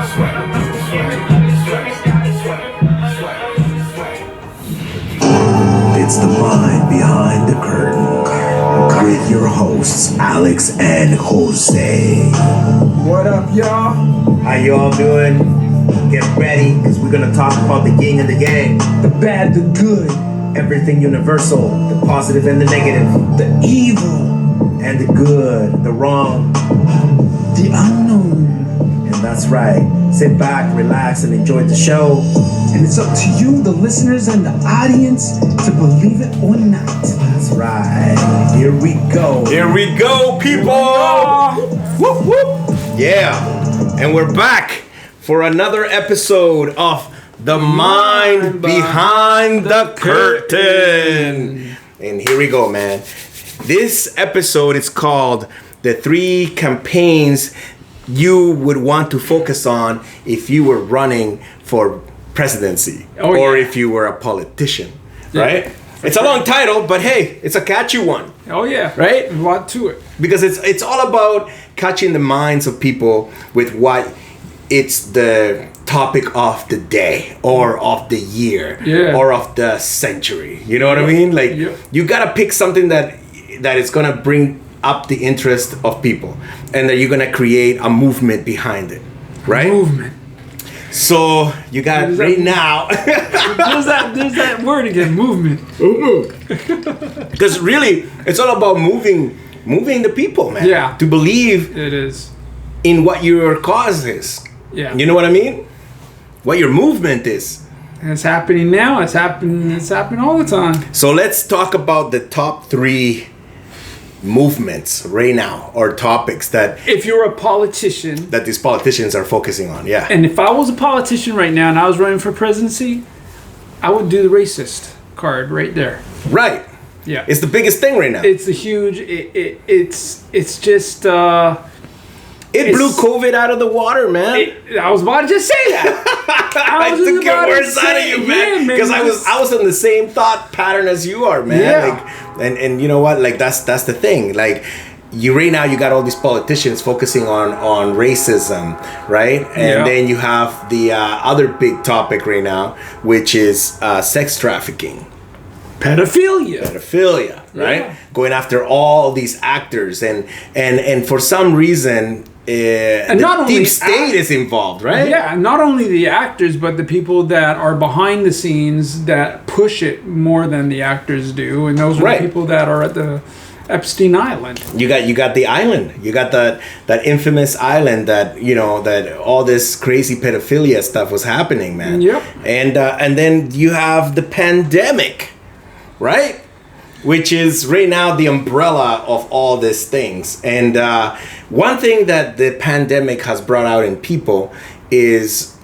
It's the mind behind the curtain with your hosts, Alex and Jose. What up, y'all? How you all doing? Get ready, because we're going to talk about the yin and the yang. The bad, the good. Everything universal, the positive and the negative. The evil. And the good, the wrong. The unknown. And that's right. Sit back, relax, and enjoy the show. And it's up to you, the listeners and the audience, to believe it or not. That's right. Here we go. Here we go, people. Whoop, whoop. Yeah. And we're back for another episode of The Mind Behind the Curtain. And here we go, man. This episode is called The 3 Campaigns You Would Want to Focus On If You Were Running for Presidency. Or if you were a politician. Right? It's a long title, but hey, it's a catchy one. Oh yeah. Right? There's a lot to it. Because it's all about catching the minds of people with what it's the topic of the day or of the year or of the century. You know what I mean? Like you gotta pick something that is gonna bring up the interest of people and that you're gonna create a movement behind it. Right? Movement. So you got right now. there's that word again, movement. Because really, it's all about moving the people, man. Yeah. To believe it is in what your cause is. Yeah. You know what I mean? What your movement is. And it's happening now. It's happening all the time. So let's talk about the top 3 movements right now, or topics that if you're a politician, that these politicians are focusing on. Yeah. And if I was a politician right now and I was running for presidency, I would do the racist card right there. Right. Yeah. It's the biggest thing right now. It's a huge. It's just. It blew COVID out of the water, man. I was about to just say that. I took your words out of you, man. Because I was in the same thought pattern as you are, man. Yeah. Like, and you know what? Like that's the thing. Like you right now, you got all these politicians focusing on racism, right? And then you have the other big topic right now, which is sex trafficking. Pedophilia, right? Yeah. Going after all these actors and for some reason the deep state is involved, right? Yeah, not only the actors, but the people that are behind the scenes that push it more than the actors do, and those are the people that are at the Epstein Island. You got the island. You got that infamous island that that all this crazy pedophilia stuff was happening, man. Yep. And then you have the pandemic, right? Which is right now the umbrella of all these things. And one thing that the pandemic has brought out in people is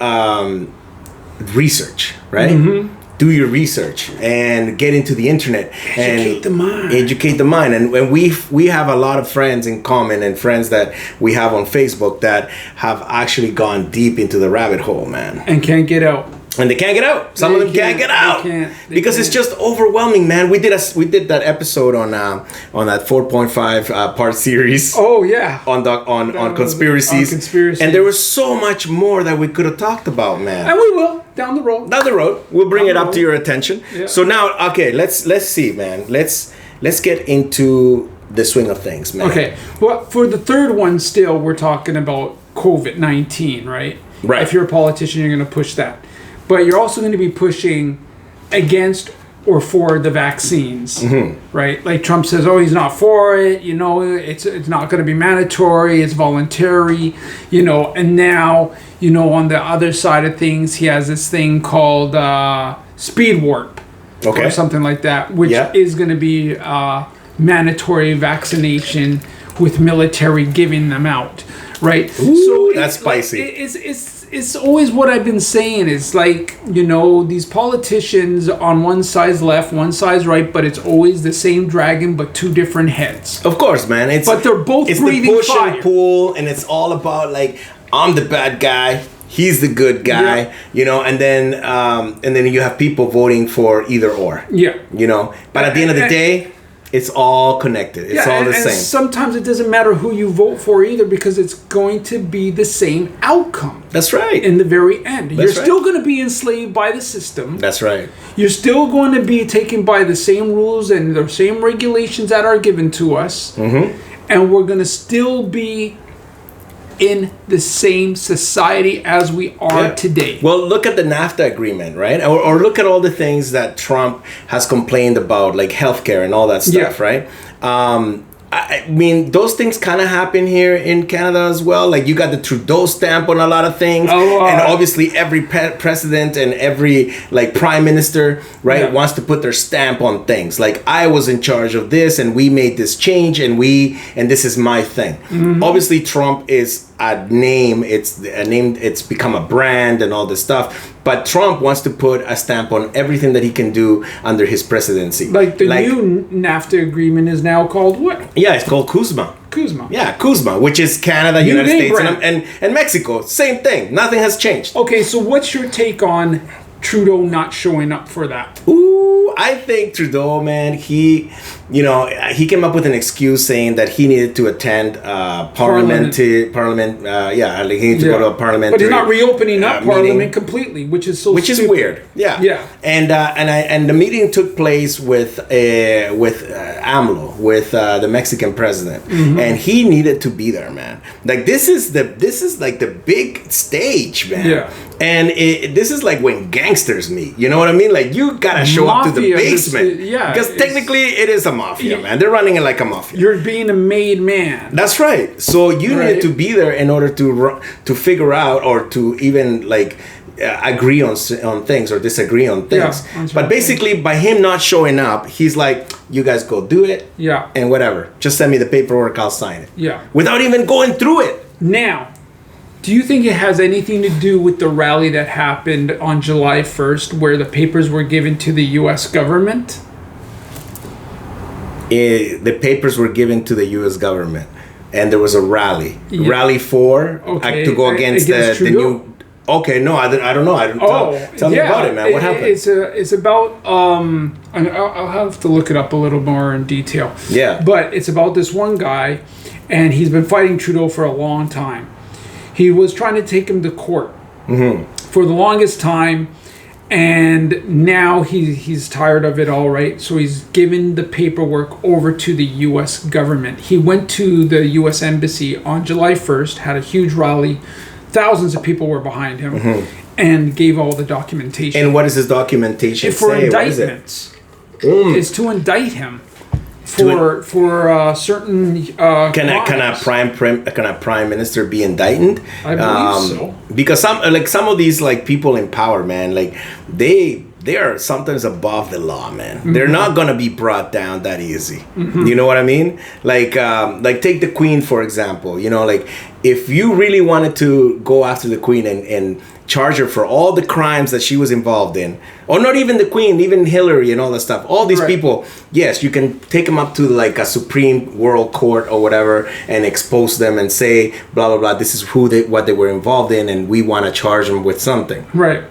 research, right? Mm-hmm. Do your research and get into the internet. Educate the mind. And when we have a lot of friends in common and friends that we have on Facebook that have actually gone deep into the rabbit hole, man. And can't get out. And they can't get out. Some of them can't get out because it's just overwhelming, man. We did that episode on that 4.5 part series. Oh yeah. On conspiracies. And there was so much more that we could have talked about, man. And we will down the road. We'll bring it up to your attention. Yeah. So now, okay, let's see, man. Let's get into the swing of things, man. Okay. Well, for the third one, still we're talking about COVID-19, right? Right. If you're a politician, you're going to push that. But you're also going to be pushing against or for the vaccines, right? Like Trump says, oh, he's not for it. It's not going to be mandatory. It's voluntary. And now, on the other side of things, he has this thing called speed warp, or something like that, which is going to be mandatory vaccination with military giving them out, right? Ooh, so that's spicy. It's always what I've been saying. It's like, these politicians on one side's left, one side's right, but it's always the same dragon, but 2 different heads. Of course, man. But they're both breathing the push fire. and pull, and it's all about like, I'm the bad guy, he's the good guy, and then you have people voting for either or. Yeah. But at the end of the day, It's all connected. It's all the and same. Sometimes it doesn't matter who you vote for either, because it's going to be the same outcome. That's right. In the very end. You're right. still going to be enslaved by the system. That's right. You're still going to be taken by the same rules and the same regulations that are given to us. Mm-hmm. And we're going to still be in the same society as we are today. Well, look at the NAFTA agreement, right? Or look at all the things that Trump has complained about, like healthcare and all that stuff, right? I mean, those things kind of happen here in Canada as well. Like, you got the Trudeau stamp on a lot of things. And obviously every president and every, like, prime minister, right, wants to put their stamp on things. Like, I was in charge of this, and we made this change, and this is my thing. Mm-hmm. Obviously, Trump is a name. It's a name. It's become a brand and all this stuff. But Trump wants to put a stamp on everything that he can do under his presidency. Like the new NAFTA agreement is now called what? Yeah, it's called CUSMA. CUSMA. Yeah, CUSMA, which is Canada, United States, and Mexico. Same thing. Nothing has changed. Okay, so what's your take on Trudeau not showing up for that? Ooh, I think Trudeau, man, he came up with an excuse saying that he needed to attend parliament. He needed to go to a parliament. But he's not reopening up Parliament completely, which is is weird. Yeah. And the meeting took place with AMLO, with the Mexican president, and he needed to be there, man. Like, this is like the big stage, man. Yeah. And this is like when gangsters meet. You know what I mean? Like, you gotta show up to the basement. Because technically it is a mafia, man. They're running it like a mafia. You're being a made man. That's right. So you need to be there in order to figure out, or to even like agree on things or disagree on things. But basically, by him not showing up, he's like, you guys go do it. Yeah. And whatever. Just send me the paperwork, I'll sign it. Yeah. Without even going through it. Now, do you think it has anything to do with the rally that happened on July 1st, where the papers were given to the U.S. government? The papers were given to the U.S. government, and there was a rally. Yeah. Rally for to go against the new. Okay, no, I don't know. Tell me about it, man. What happened? It's about I'll have to look it up a little more in detail. Yeah. But it's about this one guy, and he's been fighting Trudeau for a long time. He was trying to take him to court for the longest time, and now he's tired of it all, right? So he's given the paperwork over to the U.S. government. He went to the U.S. Embassy on July 1st, had a huge rally. Thousands of people were behind him, and gave all the documentation. And what does his documentation for say? Indictments. It's to indict him for certain. Can a prime minister be indicted? I believe so. Because some of these like people in power, man, like they are sometimes above the law, man. They're not gonna be brought down that easy. You know what I mean? Like take the Queen for example. You know, like if you really wanted to go after the Queen and charge her for all the crimes that she was involved in, or not even the Queen, even Hillary and all that stuff, all these people, yes, you can take them up to like a Supreme World Court or whatever and expose them and say blah blah blah, this is what they were involved in, and we want to charge them with something. Right.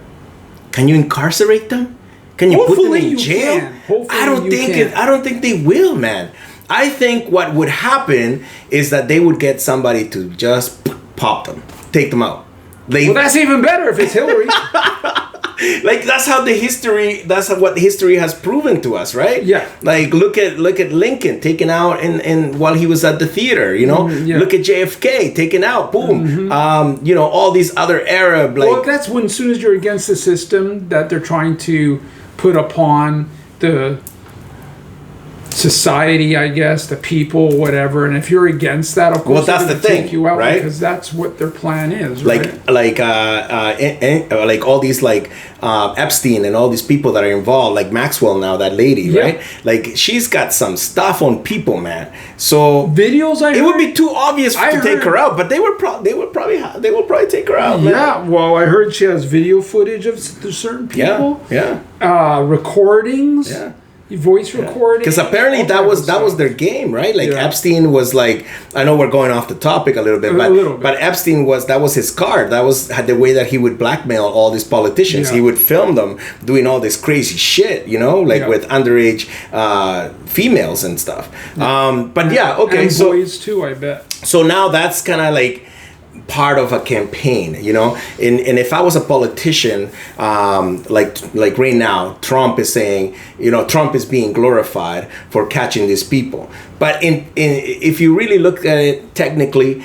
Can you incarcerate them? Can you put them in jail? I don't think they will, man. I think what would happen is that they would get somebody to just pop them, take them out. Well, that's even better if it's Hillary. Like that's what history has proven to us, right? Yeah. Like look at Lincoln taken out in while he was at the theater, you know. Look at JFK taken out, boom. You know, all these other Arab Well, that's when as soon as you're against the system that they're trying to put upon the society, I guess, the people, whatever. And if you're against that, of course, that's the thing, take you out, right? Because that's what their plan is, like all these Epstein and all these people that are involved, like Maxwell now, that lady, right? Like she's got some stuff on people, man. So videos, it would be too obvious to take her out, but they will probably take her out. Yeah, man. Well, I heard she has video footage of certain people. Yeah. Recordings. Yeah. voice recording. Because apparently that was their game, right? Like Epstein was like, I know we're going off the topic a little bit, but Epstein that was his card. That was the way that he would blackmail all these politicians. He would film them doing all this crazy shit, like with underage females and stuff. But okay, and so boys too, I bet. So now that's kind of like part of a campaign, and if I was a politician, like right now, Trump is saying, Trump is being glorified for catching these people. But if you really look at it technically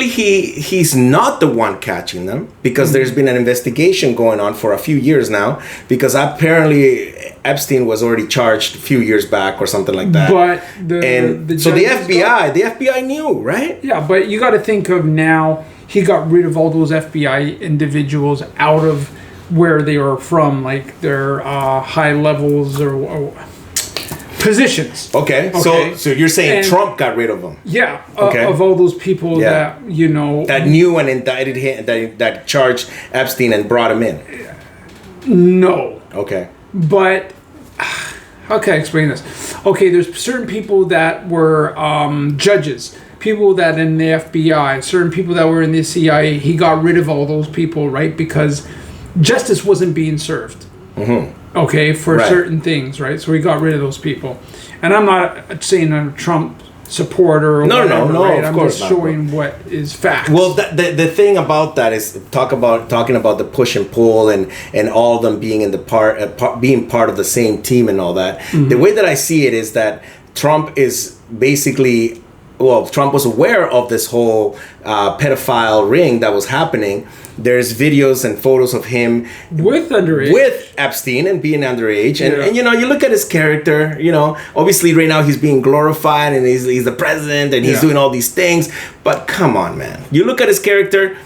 he's not the one catching them, because there's been an investigation going on for a few years now, because apparently Epstein was already charged a few years back or something like that. But the FBI knew, right? Yeah, but you got to think of now, he got rid of all those FBI individuals out of where they were from, like their high levels or positions. Okay. So you're saying Trump got rid of them? Yeah. Of all those people that that knew and indicted him, that charged Epstein and brought him in. No. Okay. But how can I explain this? Okay, there's certain people that were judges, people that in the FBI, certain people that were in the CIA. He got rid of all those people, right? Because justice wasn't being served. Mm-hmm. Okay, for certain things, right? So he got rid of those people. And I'm not saying I'm a Trump supporter or whatever, right? Of course I'm just showing what is fact. Well, the thing about that is talking about the push and pull and all of them being in the being part of the same team and all that. Mm-hmm. The way that I see it is that Trump is basically, Trump was aware of this whole pedophile ring that was happening. There's videos and photos of him with Epstein and being underage, and you look at his character. Obviously right now he's being glorified and he's the president and he's doing all these things. But come on, man, you look at his character.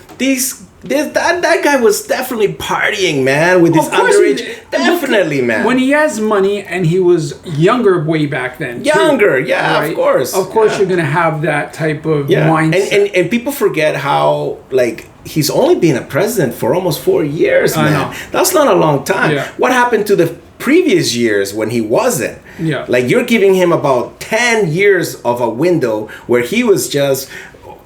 That guy was definitely partying, man, with his underage. Definitely, man. When he has money and he was younger way back then. Of course. Of course, you're gonna have that type of mindset. And people forget how he's only been a president for almost 4 years, man. I know. That's not a long time. Yeah. What happened to the previous years when he wasn't? Yeah. You're giving him about 10 years of a window where he was just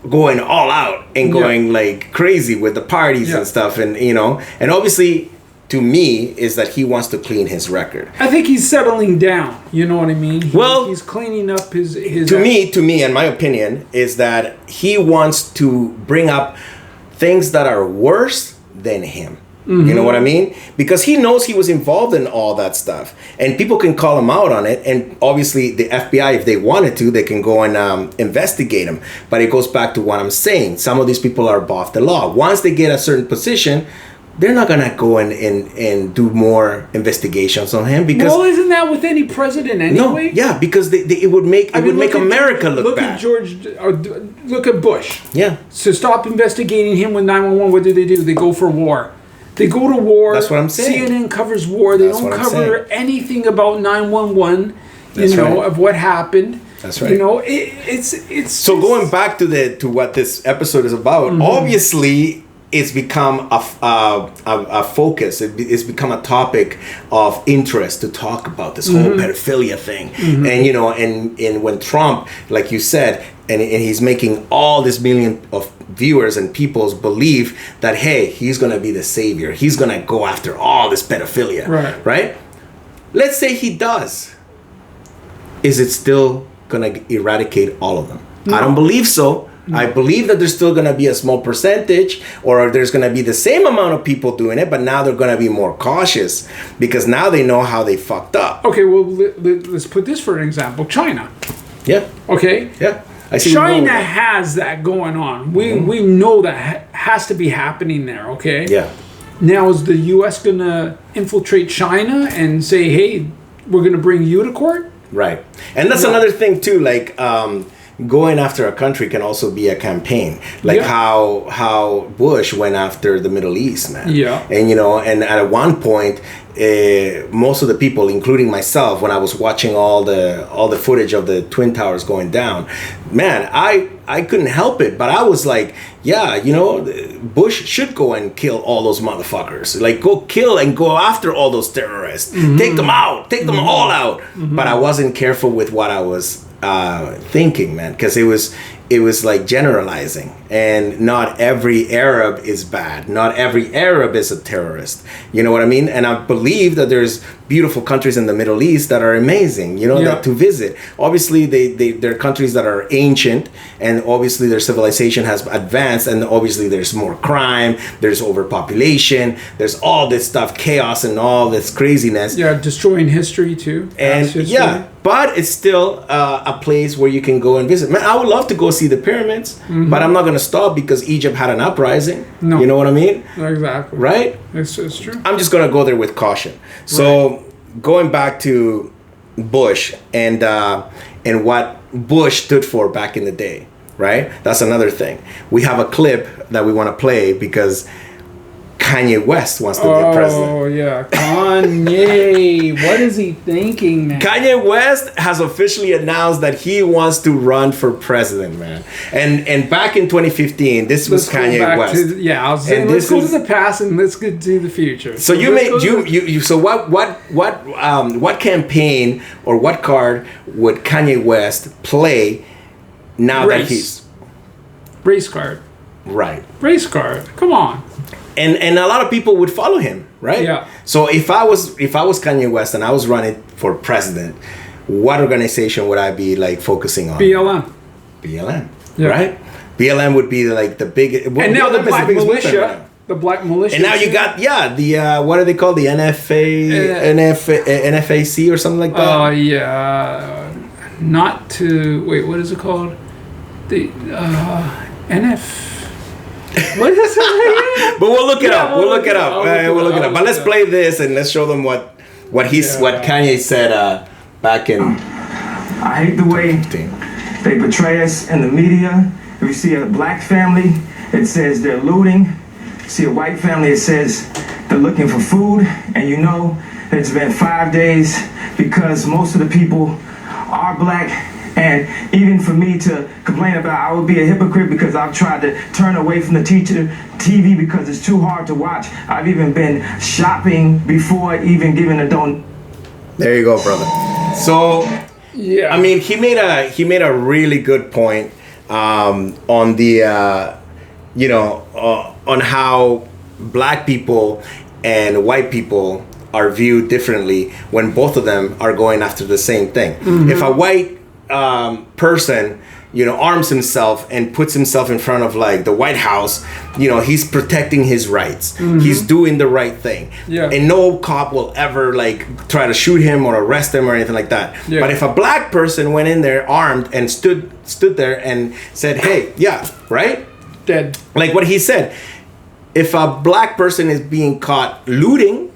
going all out and going crazy with the parties and stuff, and and obviously to me is that he wants to clean his record. I think he's settling down, you know what I mean? He's cleaning up his to me and my opinion is that he wants to bring up things that are worse than him. Mm-hmm. You know what I mean? Because he knows he was involved in all that stuff, and people can call him out on it. And obviously, the FBI, if they wanted to, they can go and investigate him. But it goes back to what I'm saying. Some of these people are above the law. Once they get a certain position, they're not gonna go and do more investigations on him, because isn't that with any president anyway? No, because it would make America look bad. Look at Bush. Yeah. So stop investigating him with 911. What do? They go for war. They go to war. That's what I'm saying. CNN covers war. They don't cover anything about 911. Of what happened. That's right. It's so going back to what this episode is about. Mm-hmm. Obviously, it's become a focus. It's become a topic of interest to talk about this whole pedophilia thing. Mm-hmm. And when Trump, like you said, and he's making all this million of viewers and people's believe that, hey, he's going to be the savior. He's going to go after all this pedophilia. Right? Let's say he does. Is it still going to eradicate all of them? No. I don't believe so. No. I believe that there's still going to be a small percentage, or there's going to be the same amount of people doing it, but now they're going to be more cautious because now they know how they fucked up. Okay, well, let's put this for an example. China. Yeah. Okay? Yeah. China has that going on. We know that has to be happening there, okay? Yeah. Now, is the U.S. going to infiltrate China and say, hey, we're going to bring you to court? Right. And that's another thing, too, going after a country can also be a campaign, how Bush went after the Middle East, man. Yeah. And at one point, most of the people, including myself, when I was watching all the footage of the Twin Towers going down, man, I I couldn't help it, but I was like, yeah, you know, Bush should go and kill all those motherfuckers. Like, go kill and go after all those terrorists. Take them out. Take them all out. But I wasn't careful with what I was thinking, man, because it was like generalizing, and not every Arab is bad. Not every Arab is a terrorist. You know what I mean? And I believe that there's beautiful countries in the Middle East that are amazing, you know, that to visit. Obviously, they're countries that are ancient, and obviously their civilization has advanced, and obviously there's more crime, there's overpopulation, there's all this stuff, chaos and all this craziness. Yeah, destroying history too. And yeah, but it's still a place where you can go and visit. Man, I would love to go see the pyramids, but I'm not going to stop because Egypt had an uprising. No. You know what I mean? Exactly. Right? It's true. I'm just going to go there with caution. So going back to Bush and what Bush stood for back in the day, right? That's another thing. We have a clip that we want to play because Kanye West wants to be a president. Oh, yeah. Kanye. What is he thinking, man? Kanye West has officially announced that he wants to run for president, man. And back in 2015, this was Kanye West. I was saying, let's go to the past and let's get to the future. So so what campaign or what card would Kanye West play now that he's race card? Right. Race card. Come on. And a lot of people would follow him, right? Yeah. So if I was Kanye West and I was running for president, what organization would I be like focusing on? BLM. Yeah. Right? BLM would be like the biggest. And now the Black Militia. The Black Militia. And now you got the what are they called? The NFAC or something like that. Oh not to wait. What is it called? The NF. What is it? But we'll look it up. We'll look it up. But let's play this and let's show them what Kanye said back in. I hate the way they portray us in the media. If you see a black family, it says they're looting. See a white family, it says they're looking for food. And you know it's been 5 days because most of the people are black. And even for me to complain about, I would be a hypocrite because I've tried to turn away from the TV because it's too hard to watch. I've even been shopping before even giving a donation. There you go, brother. So, I mean, he made a really good point on the on how black people and white people are viewed differently when both of them are going after the same thing. If a white person, arms himself and puts himself in front of like the White House, he's protecting his rights. He's doing the right thing. Yeah. And no cop will ever like try to shoot him or arrest him or anything like that. Yeah. But if a black person went in there armed and stood there and said, hey, right? Dead. Like what he said, if a black person is being caught looting,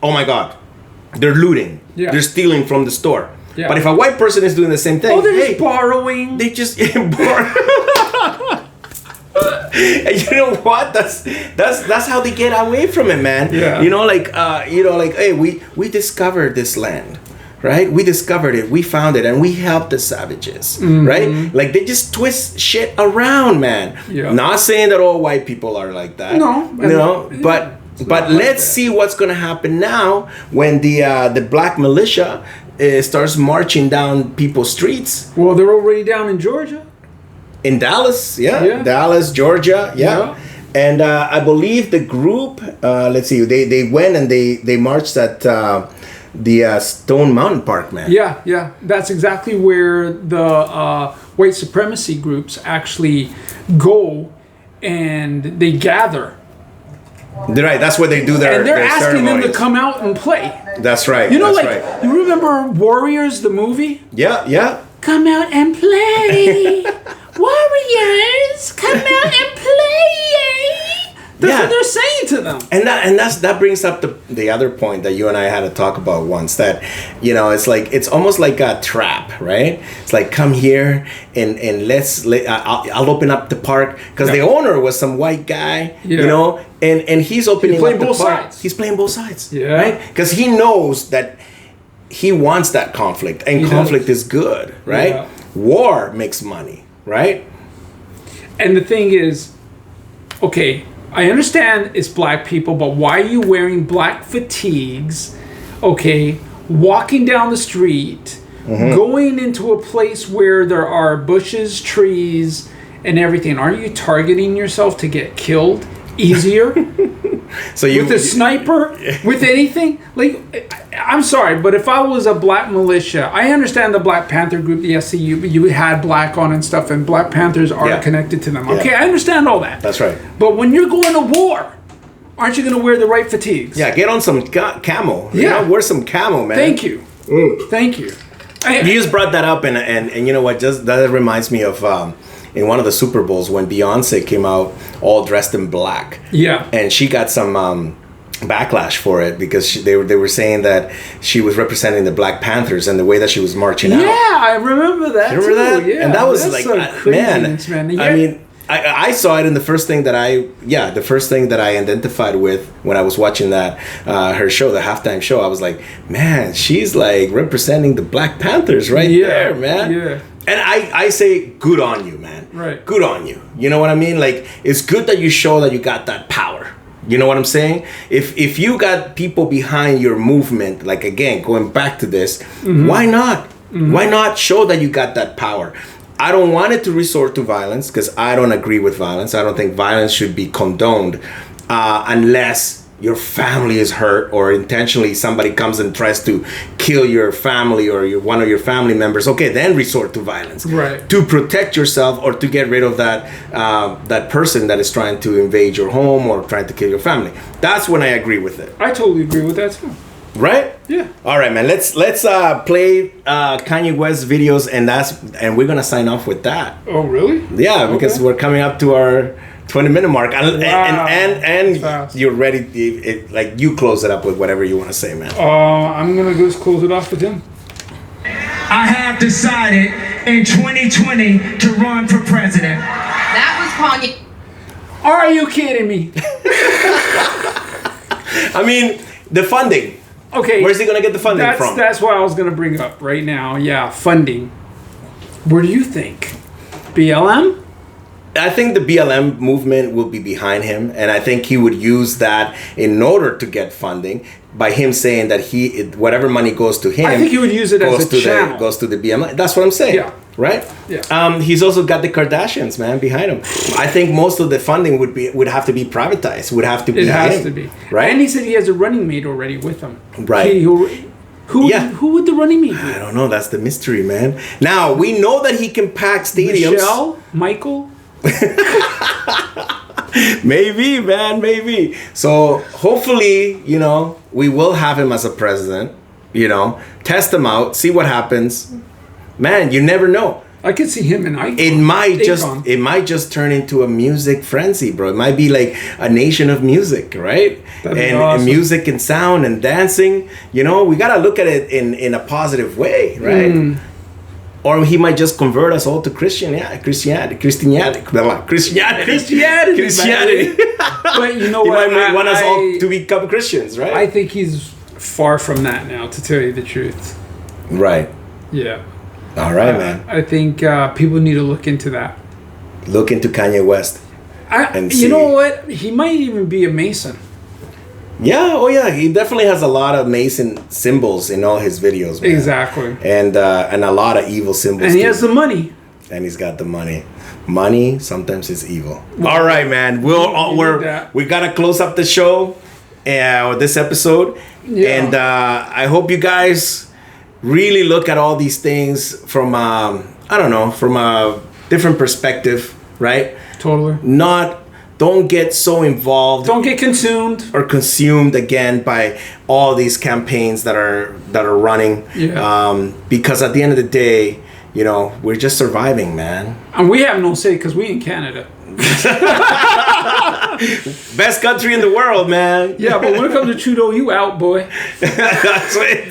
oh my God, they're looting. Yeah. They're stealing from the store. Yeah. But if a white person is doing the same thing, they're just borrowing. They just borrow. And you know what? That's how they get away from it, man. Yeah. Hey, we discovered this land, right? We discovered it. We found it, and we helped the savages, right? Like they just twist shit around, man. Yeah. Not saying that all white people are like that. No. But let's see what's gonna happen now when the black militia starts marching down people's streets. Well, they're already down in Georgia. In Dallas, Dallas, Georgia, And I believe the group, let's see, they went and they marched at the Stone Mountain Park, man. Yeah. That's exactly where the white supremacy groups actually go and they gather. Right, that's where they do their. And they're asking ceremonies. them to come out and play. That's right. You you remember Warriors, the movie? Yeah. Come out and play, Warriors. Come out and play. That's what they're saying to them. And that brings up the other point that you and I had to talk about once. That it's almost like a trap, right? It's like come here and I'll open up the park because the owner was some white guy, and he's opening up the park. He's playing both sides, right? Because he knows that he wants that conflict, and conflict is good, right? Yeah. War makes money, right? And the thing is, okay, I understand it's black people, but why are you wearing black fatigues? Okay, walking down the street, going into a place where there are bushes, trees, and everything. Aren't you targeting yourself to get killed easier? So you with a sniper, with anything? Like, I'm sorry, but if I was a black militia, I understand the Black Panther group, the SCU, you had black on and stuff, and Black Panthers are connected to them. Okay, I understand all that. That's right. But when you're going to war, aren't you going to wear the right fatigues? Yeah, get on some camo. Yeah. Wear some camo, man. Thank you. Thank you. You just brought that up, and you know what? Just that reminds me of in one of the Super Bowls when Beyonce came out all dressed in black. Yeah. And she got some backlash for it because they were saying that she was representing the Black Panthers and the way that she was marching out. Yeah, I remember that. You remember that? Yeah, And that was that's like, craziness, man. I mean, I saw it, and the first thing that I identified with when I was watching that her show, the halftime show, I was like, man, she's like representing the Black Panthers right there, man. Yeah. And I say, good on you, man. Right. Good on you. You know what I mean? Like, it's good that you show that you got that power. You know what I'm saying? If you got people behind your movement, like, again, going back to this, why not? Why not show that you got that power? I don't want it to resort to violence because I don't agree with violence. I don't think violence should be condoned unless your family is hurt or intentionally somebody comes and tries to kill your family or one of your family members. Okay, then resort to violence. Right. To protect yourself or to get rid of that person that is trying to invade your home or trying to kill your family. That's when I agree with it. I totally agree with that too. Right? Yeah. All right, man. Let's play Kanye West videos, and we're gonna sign off with that. Oh, really? Yeah, because we're coming up to our 20-minute mark, and Fast. you're ready. Like, you close it up with whatever you want to say, man. I'm gonna just close it off with him. I have decided in 2020 to run for president. That was Kanye. Are you kidding me? I mean, the funding. Okay. Where's he gonna get the funding from? That's what I was gonna bring up right now. Yeah, funding. Where do you think? BLM? I think the BLM movement will be behind him, and I think he would use that in order to get funding by him saying that whatever money goes to him. I think he would use it as a channel. Goes to the BLM. That's what I'm saying. Yeah. Right? Yeah. He's also got the Kardashians, man, behind him. I think most of the funding would have to be privatized. Would have to be. It has him, to be. Right. And he said he has a running mate already with him. Right. Who would the running mate be? I don't know. That's the mystery, man. Now we know that he can pack stadiums. Michelle? Michael? Maybe, man, maybe. So hopefully, we will have him as a president. Test him out, see what happens. Man, you never know. I could see him in Icon. It might just turn into a music frenzy, bro. It might be like a nation of music, right? And music and sound and dancing. We gotta look at it in a positive way, right? Or he might just convert us all to Christianity. But you know he what? might want us all to become Christians, right? I think he's far from that now, to tell you the truth. Right. Yeah. All right, man. I think people need to look into that. Look into Kanye West. You know what? He might even be a Mason. Yeah, oh yeah, he definitely has a lot of Mason symbols in all his videos, man. Exactly. And a lot of evil symbols. And he has the money. And he's got the money. Money sometimes is evil. All right, man. We gotta close up the show, this episode, and I hope you guys really look at all these things from from a different perspective, right? Totally. Don't get so involved. Don't get consumed or consumed again by all these campaigns that are running. Yeah. Because at the end of the day, we're just surviving, man. And we have no say because we in Canada. Best country in the world, man. Yeah, but when it comes to Trudeau, you out, boy. That's right.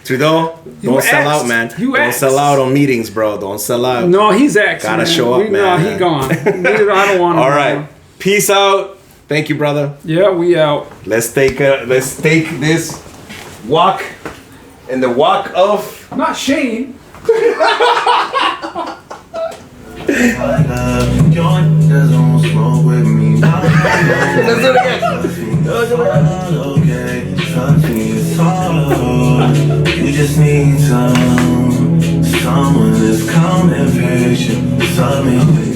Trudeau, don't sell out, man. Don't sell out on meetings, bro. Don't sell out. No, he's ex. Gotta show up, man. No, he gone. I don't want him. All right. Peace out. Thank you, brother. Yeah, we out. Let's take this walk in the walk of not Shane. Doesn't smoke with me. Let's do it again. Okay, trust me, it's hard. You just need someone that's calm and patient. Something